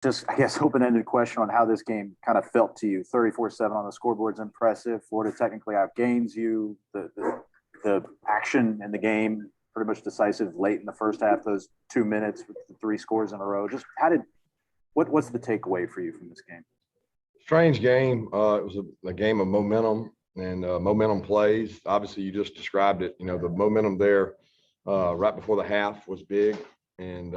just, I guess, open-ended question on how this game kind of felt to you. 34-7 on the scoreboard's impressive. Florida technically outgains you. The action in the game pretty much decisive late in the first half. Those 2 minutes with the 3 scores in a row. Just what's the takeaway for you from this game? Strange game. It was a game of momentum and momentum plays. Obviously, you just described it. The momentum there right before the half was big, and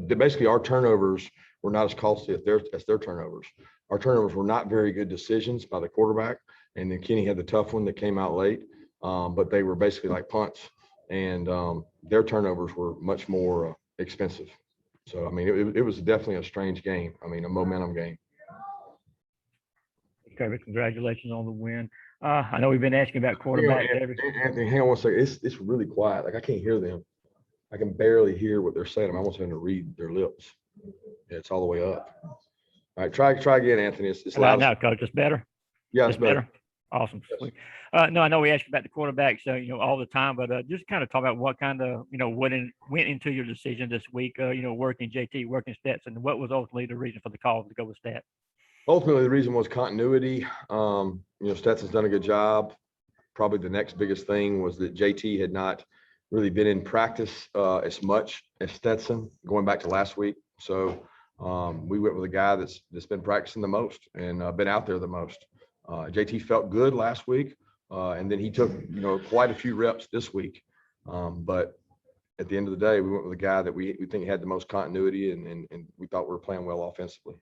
basically our turnovers were not as costly as their turnovers. Our turnovers were not very good decisions by the quarterback, and then Kenny had the tough one that came out late, but they were basically like punts, and their turnovers were much more expensive. So, I mean, it was definitely a strange game. I mean, a momentum game. Kirby, congratulations on the win. I know we've been asking about quarterback. Anthony, hang on one second. It's really quiet. Like, I can't hear them. I can barely hear what they're saying. I'm almost having to read their lips. Yeah, it's all the way up. All right, try again, Anthony. It's loud. Now, Coach, it's better? Yeah, it's better. Awesome. Yes. No, I know we asked you about the quarterback, so, all the time, but just kind of talk about what kind of, what went into your decision this week, working JT, working Stetson, and what was ultimately the reason for the call to go with Stat? Ultimately, the reason was continuity. Stetson's done a good job. Probably the next biggest thing was that JT had not really been in practice as much as Stetson going back to last week. So we went with a guy that's been practicing the most and been out there the most. JT felt good last week, and then he took quite a few reps this week. But at the end of the day, we went with a guy that we think had the most continuity, and we thought we were playing well offensively.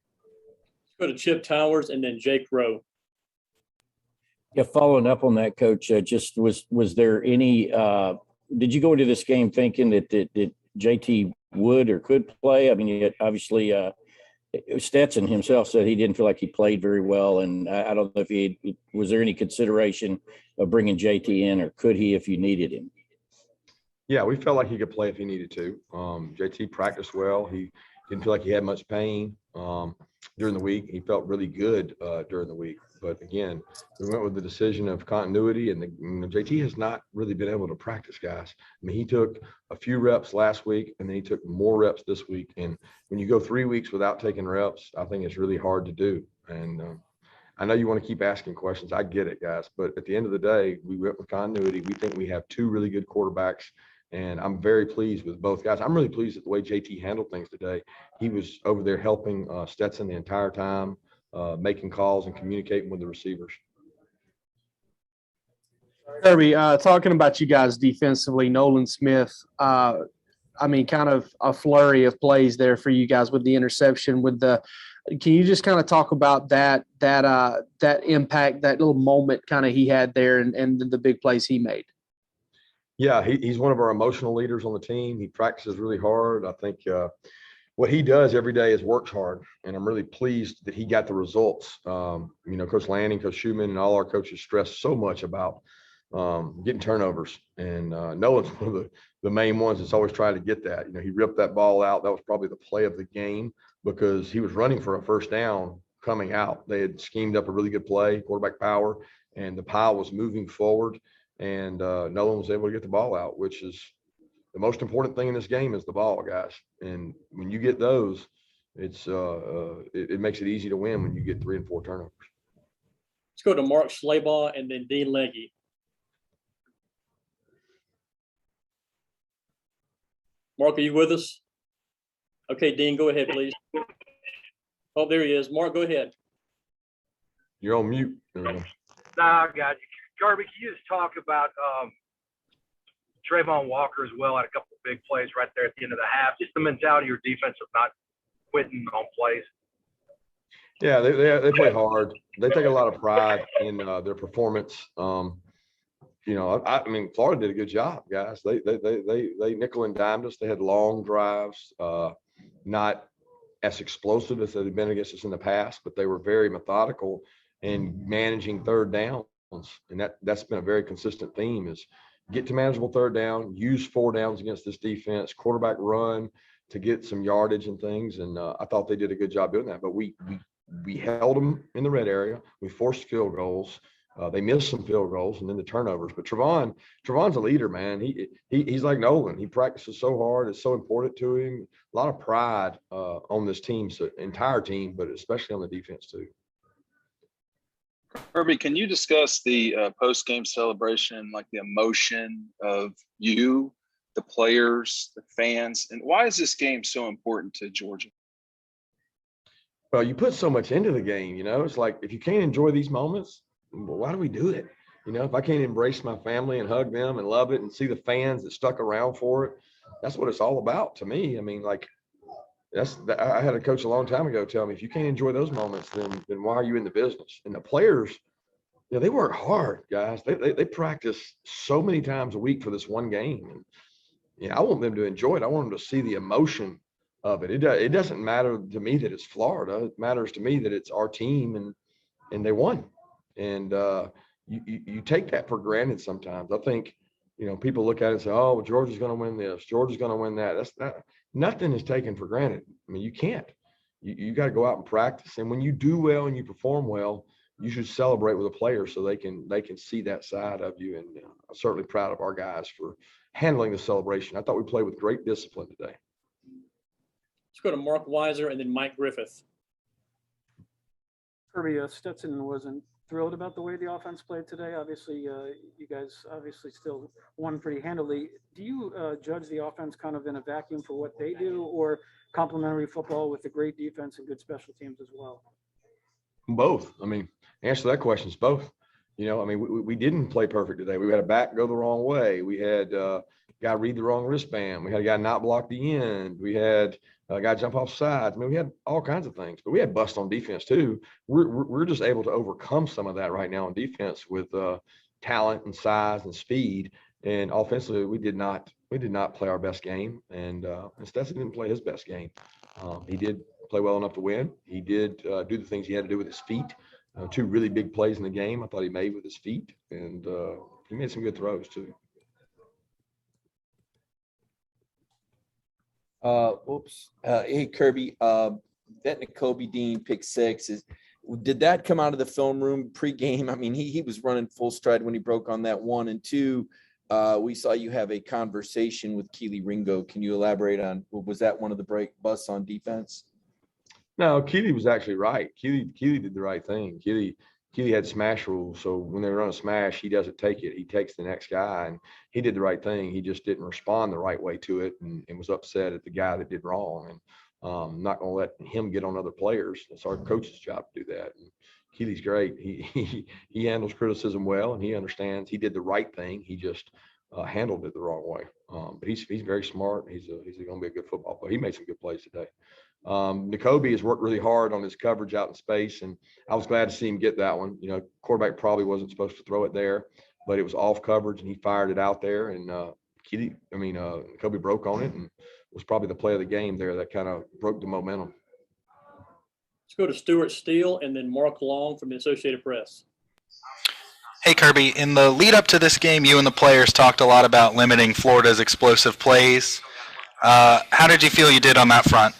Go to Chip Towers and then Jake Rowe. Yeah, following up on that, Coach, just was there any did you go into this game thinking that JT would or could play? I mean, obviously Stetson himself said he didn't feel like he played very well, and I don't know if was there any consideration of bringing JT in, or could he if you needed him? Yeah, we felt like he could play if he needed to. JT practiced well. He didn't feel like he had much pain during the week. He felt really good during the week. But again, we went with the decision of continuity, and JT has not really been able to practice, guys. I mean, he took a few reps last week, and then he took more reps this week. And when you go 3 weeks without taking reps, I think it's really hard to do. And I know you want to keep asking questions. I get it, guys. But at the end of the day, we went with continuity. We think we have 2 really good quarterbacks, and I'm very pleased with both guys. I'm really pleased with the way JT handled things today. He was over there helping Stetson the entire time, making calls and communicating with the receivers. Kirby, talking about you guys defensively, Nolan Smith, kind of a flurry of plays there for you guys with the interception. Can you just kind of talk about that impact, that little moment kind of he had there, and the big plays he made? Yeah, he's one of our emotional leaders on the team. He practices really hard. I think what he does every day is works hard, and I'm really pleased that he got the results. Coach Lanning, Coach Schumann, and all our coaches stress so much about getting turnovers, and Nolan's one of the main ones that's always trying to get that. He ripped that ball out. That was probably the play of the game because he was running for a first down coming out. They had schemed up a really good play, quarterback power, and the pile was moving forward, and Nolan was able to get the ball out, which is the most important thing in this game is the ball, guys. And when you get those, it makes it easy to win when you get 3 and 4 turnovers. Let's go to Mark Schleybaugh and then Dean Legge. Mark, are you with us? Okay, Dean, go ahead, please. Oh, there he is. Mark, go ahead. You're on mute. There we go. Nah, I got you. Kirby, can you just talk about Trayvon Walker as well? Had a couple of big plays right there at the end of the half. Just the mentality of your defense of not quitting on plays. Yeah, they play hard. They take a lot of pride in their performance. I mean, Florida did a good job, guys. They nickel and dimed us. They had long drives, not as explosive as they've been against us in the past, but they were very methodical in managing third downs. And that's been a very consistent theme is get to manageable third down, use 4 downs against this defense, quarterback run to get some yardage and things. And I thought they did a good job doing that. But we held them in the red area. We forced field goals. They missed some field goals and then the turnovers. But Trayvon's a leader, man. He's like Nolan. He practices so hard. It's so important to him. A lot of pride on this team, so entire team, but especially on the defense too. Kirby, can you discuss the post-game celebration, like the emotion of you, the players, the fans, and why is this game so important to Georgia? Well, you put so much into the game, it's like if you can't enjoy these moments, well, why do we do it? If I can't embrace my family and hug them and love it and see the fans that stuck around for it, that's what it's all about to me. I mean, like I had a coach a long time ago tell me, if you can't enjoy those moments, then why are you in the business? And the players, they work hard, guys. They practice so many times a week for this one game. And I want them to enjoy it. I want them to see the emotion of it. It doesn't matter to me that it's Florida. It matters to me that it's our team and they won. And you take that for granted sometimes. I think, people look at it and say, oh, well, Georgia's going to win this. Georgia's going to win that. That's not, nothing is taken for granted. I mean, you can't. You got to go out and practice. And when you do well and you perform well, you should celebrate with the players so they can see that side of you. And I'm certainly proud of our guys for handling the celebration. I thought we played with great discipline today. Let's go to Mark Weiser and then Mike Griffith. Kirby, Stetson wasn't thrilled about the way the offense played today. Obviously, you guys still won pretty handily. Do you judge the offense kind of in a vacuum for what they do, or complementary football with a great defense and good special teams as well? Both. I mean, answer that question is both. We didn't play perfect today. We had a back go the wrong way. We had a guy read the wrong wristband. We had a guy not block the end. We had a guy jump off sides. I mean, we had all kinds of things, but we had busts on defense too. We're just able to overcome some of that right now on defense with talent and size and speed. And offensively, we did not play our best game. And Stetson didn't play his best game. He did play well enough to win. He did do the things he had to do with his feet. Two really big plays in the game I thought he made with his feet, and he made some good throws too. Hey, Kirby, that Nakobe Dean pick six, did that come out of the film room pregame? I mean, he was running full stride when he broke on that 1 and 2. We saw you have a conversation with Keely Ringo. Can you elaborate on, was that one of the break busts on defense? No, Keely was actually right. Keely did the right thing. Keely had smash rules. So when they run a smash, he doesn't take it. He takes the next guy, and he did the right thing. He just didn't respond the right way to it and was upset at the guy that did wrong. And I'm not going to let him get on other players. It's our coach's job to do that. And Keely's great. He handles criticism well, and he understands. He did the right thing. He just handled it the wrong way. But he's very smart. He's going to be a good football player. He made some good plays today. Nakobe has worked really hard on his coverage out in space, and I was glad to see him get that one. Quarterback probably wasn't supposed to throw it there, but it was off coverage and he fired it out there. And Nakobe broke on it and was probably the play of the game there that kind of broke the momentum. Let's go to Stuart Steele and then Mark Long from the Associated Press. Hey, Kirby, in the lead up to this game, you and the players talked a lot about limiting Florida's explosive plays. How did you feel you did on that front?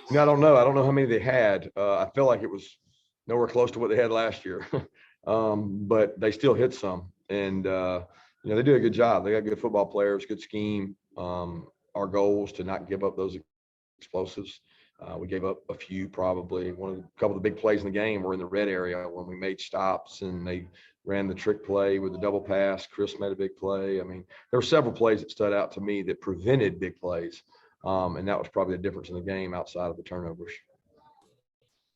I don't know. I don't know how many they had. I feel like it was nowhere close to what they had last year, but they still hit some. And, they do a good job. They got good football players, good scheme. Our goal was to not give up those explosives. We gave up a few probably. A couple of the big plays in the game were in the red area when we made stops and they ran the trick play with the double pass. Chris made a big play. I mean, there were several plays that stood out to me that prevented big plays. And that was probably the difference in the game outside of the turnovers.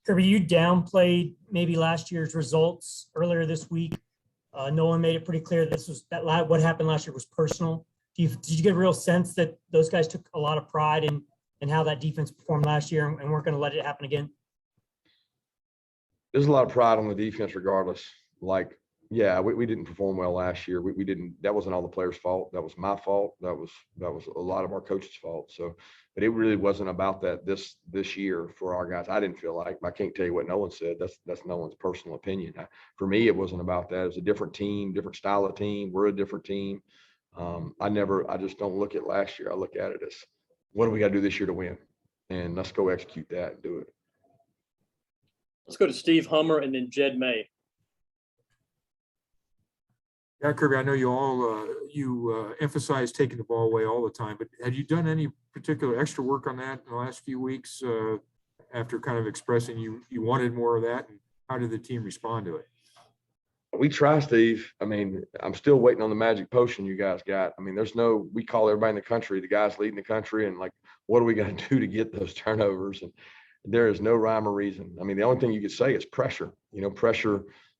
Kirby, you downplayed maybe last year's results earlier this week. Nolan made it pretty clear what happened last year was personal. Did you get a real sense that those guys took a lot of pride in how that defense performed last year and weren't going to let it happen again? There's a lot of pride on the defense regardless. We didn't perform well last year. We didn't. That wasn't all the players' fault. That was my fault. That was a lot of our coaches' fault. So, but it really wasn't about that this year for our guys. I didn't feel like. I can't tell you what Nolan said. That's Nolan's personal opinion. For me, it wasn't about that. It was a different team, different style of team. We're a different team. I just don't look at last year. I look at it as, what do we got to do this year to win? And let's go execute that and do it. Let's go to Steve Hummer and then Jed May. Yeah, Kirby, I know you all emphasize taking the ball away all the time, but have you done any particular extra work on that in the last few weeks after kind of expressing you wanted more of that? And how did the team respond to it? We try, Steve. I mean, I'm still waiting on the magic potion you guys got. I mean, we call everybody in the country, the guys leading the country, and like, what do we got to do to get those turnovers? And there is no rhyme or reason. I mean, the only thing you could say is pressure.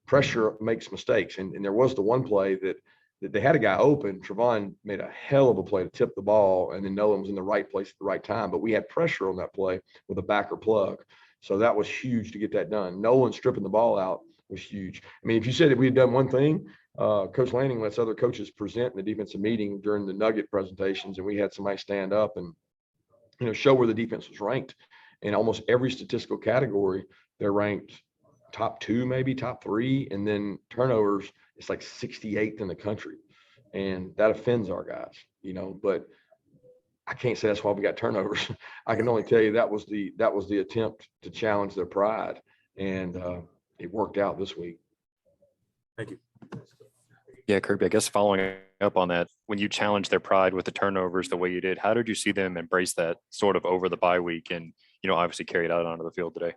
Pressure makes mistakes. And there was the one play that they had a guy open. Trayvon made a hell of a play to tip the ball, and then Nolan was in the right place at the right time. But we had pressure on that play with a backer plug. So that was huge to get that done. Nolan stripping the ball out was huge. I mean, if you said that we had done one thing, Coach Lanning lets other coaches present in the defensive meeting during the Nugget presentations, and we had somebody stand up and show where the defense was ranked. In almost every statistical category, they're ranked top 2, maybe top 3, and then turnovers, it's like 68th in the country, and that offends our guys, But I can't say that's why we got turnovers. I can only tell you that was the attempt to challenge their pride, and it worked out this week. Thank you. Yeah, Kirby, I guess following up on that, when you challenged their pride with the turnovers the way you did, how did you see them embrace that sort of over the bye week and, obviously carry it out onto the field today?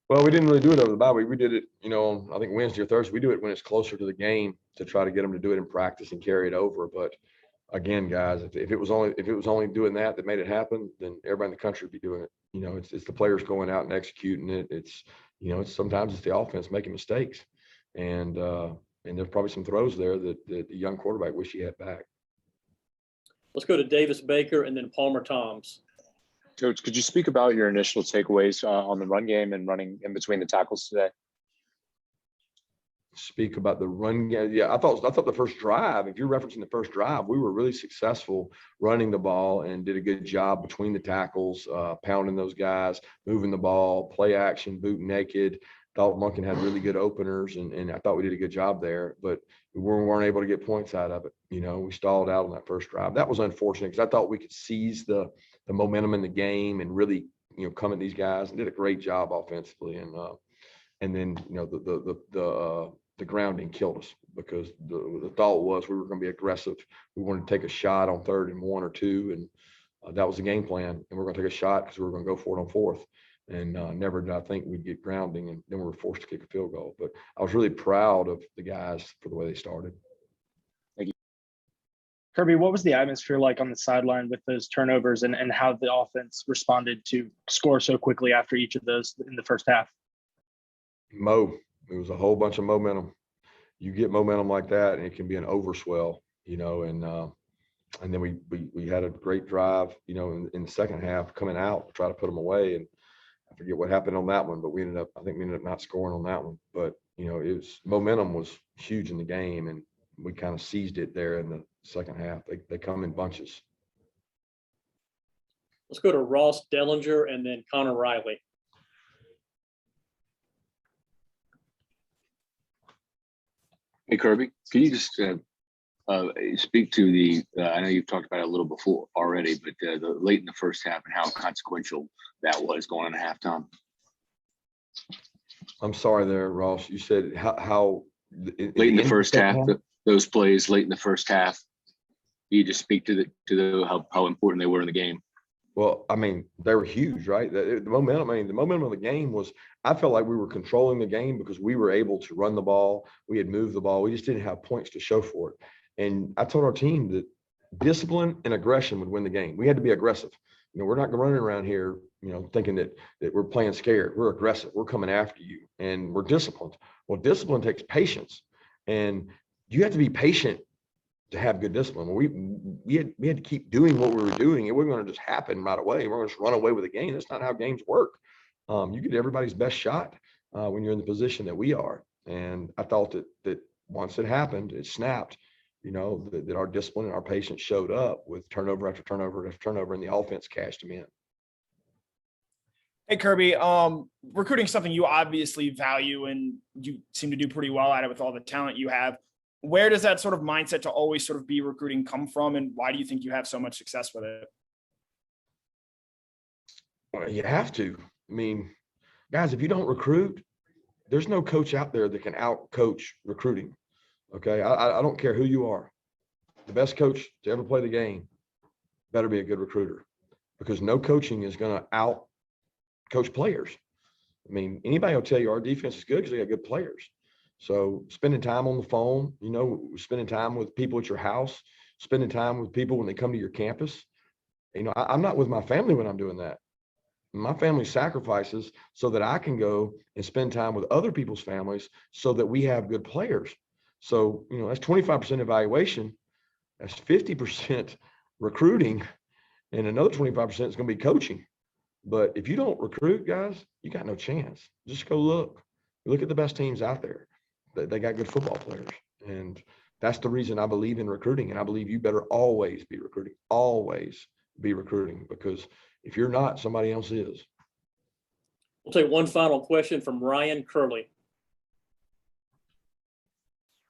Well, we didn't really do it over the bye week. We did it, I think Wednesday or Thursday. We do it when it's closer to the game to try to get them to do it in practice and carry it over. But again, guys, if it was only doing that made it happen, then everybody in the country would be doing it. It's the players going out and executing it. It's sometimes it's the offense making mistakes, and there's probably some throws there that the young quarterback wish he had back. Let's go to Davis Baker and then Palmer Toms. Coach, could you speak about your initial takeaways on the run game and running in between the tackles today? Speak about the run game. Yeah, I thought the first drive, if you're referencing the first drive, we were really successful running the ball and did a good job between the tackles, pounding those guys, moving the ball, play action, boot naked. Thought Monken had really good openers, and I thought we did a good job there, but we weren't able to get points out of it. We stalled out on that first drive. That was unfortunate because I thought we could seize the momentum in the game and really, come at these guys, and did a great job offensively. And then, the grounding killed us because the thought was we were going to be aggressive. We wanted to take a shot on 3rd and 1 or 2, and that was the game plan. And we're going to take a shot because we were going to go for it on 4th. And never did I think we'd get grounding, and then we were forced to kick a field goal. But I was really proud of the guys for the way they started. Thank you. Kirby, what was the atmosphere like on the sideline with those turnovers and how the offense responded to score so quickly after each of those in the first half? It was a whole bunch of momentum. You get momentum like that, and it can be an overswell, and then we had a great drive, in the second half coming out to try to put them away. And I forget what happened on that one, but we ended up not scoring on that one. But, momentum was huge in the game, and we kind of seized it there in the second half. They come in bunches. Let's go to Ross Dellinger and then Connor Riley. Hey, Kirby, can you just speak to the I know you've talked about it a little before already, but the late in the first half and how consequential that was going into halftime? I'm sorry there, Ross. You said how late in the first half, those plays late in the first half. You just speak to how important they were in the game. Well, I mean, they were huge, right? The momentum of the game was, I felt like we were controlling the game because we were able to run the ball. We had moved the ball. We just didn't have points to show for it. And I told our team that discipline and aggression would win the game. We had to be aggressive. We're not running around here, thinking that we're playing scared. We're aggressive. We're coming after you, and we're disciplined. Well, discipline takes patience, and you have to be patient to have good discipline. We had to keep doing what we were doing. It wasn't going to just happen right away. We're going to just run away with the game. That's not how games work. You get everybody's best shot when you're in the position that we are. And I thought that once it happened, it snapped. That our discipline and our patience showed up with turnover after turnover after turnover, and the offense cashed them in. Hey, Kirby, recruiting is something you obviously value, and you seem to do pretty well at it with all the talent you have. Where does that sort of mindset to always sort of be recruiting come from, and why do you think you have so much success with it? You have to. I mean, guys, if you don't recruit, there's no coach out there that can out-coach recruiting. Okay. I don't care who you are. The best coach to ever play the game better be a good recruiter, because no coaching is going to out coach players. I mean, anybody will tell you our defense is good because they got good players. So spending time on the phone, spending time with people at your house, spending time with people when they come to your campus. I'm not with my family when I'm doing that. My family sacrifices so that I can go and spend time with other people's families so that we have good players. So, that's 25% evaluation. That's 50% recruiting, and another 25% is going to be coaching. But if you don't recruit, guys, you got no chance. Just go look at the best teams out there. They got good football players. And that's the reason I believe in recruiting. And I believe you better always be recruiting, because if you're not, somebody else is. We'll take one final question from Ryan Curley.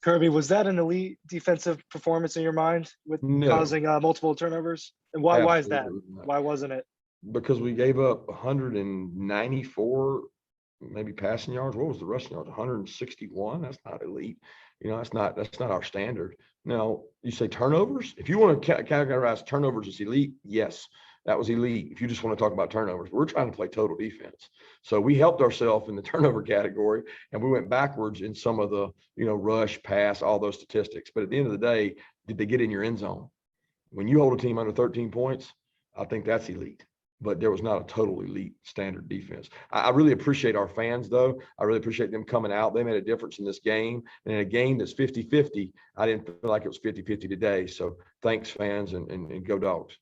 Kirby, was that an elite defensive performance in your mind with causing multiple turnovers? And why is that? Why wasn't it? Because we gave up 194 maybe passing yards. What was the rushing yards? 161. That's not elite. That's not our standard. Now, you say turnovers. If you want to categorize turnovers as elite, yes, that was elite. If you just want to talk about turnovers, we're trying to play total defense. So we helped ourselves in the turnover category, and we went backwards in some of the, rush, pass, all those statistics. But at the end of the day, did they get in your end zone? When you hold a team under 13 points, I think that's elite. But there was not a total elite standard defense. I really appreciate our fans, though. I really appreciate them coming out. They made a difference in this game. And in a game that's 50-50, I didn't feel like it was 50-50 today. So thanks, fans, and go Dogs.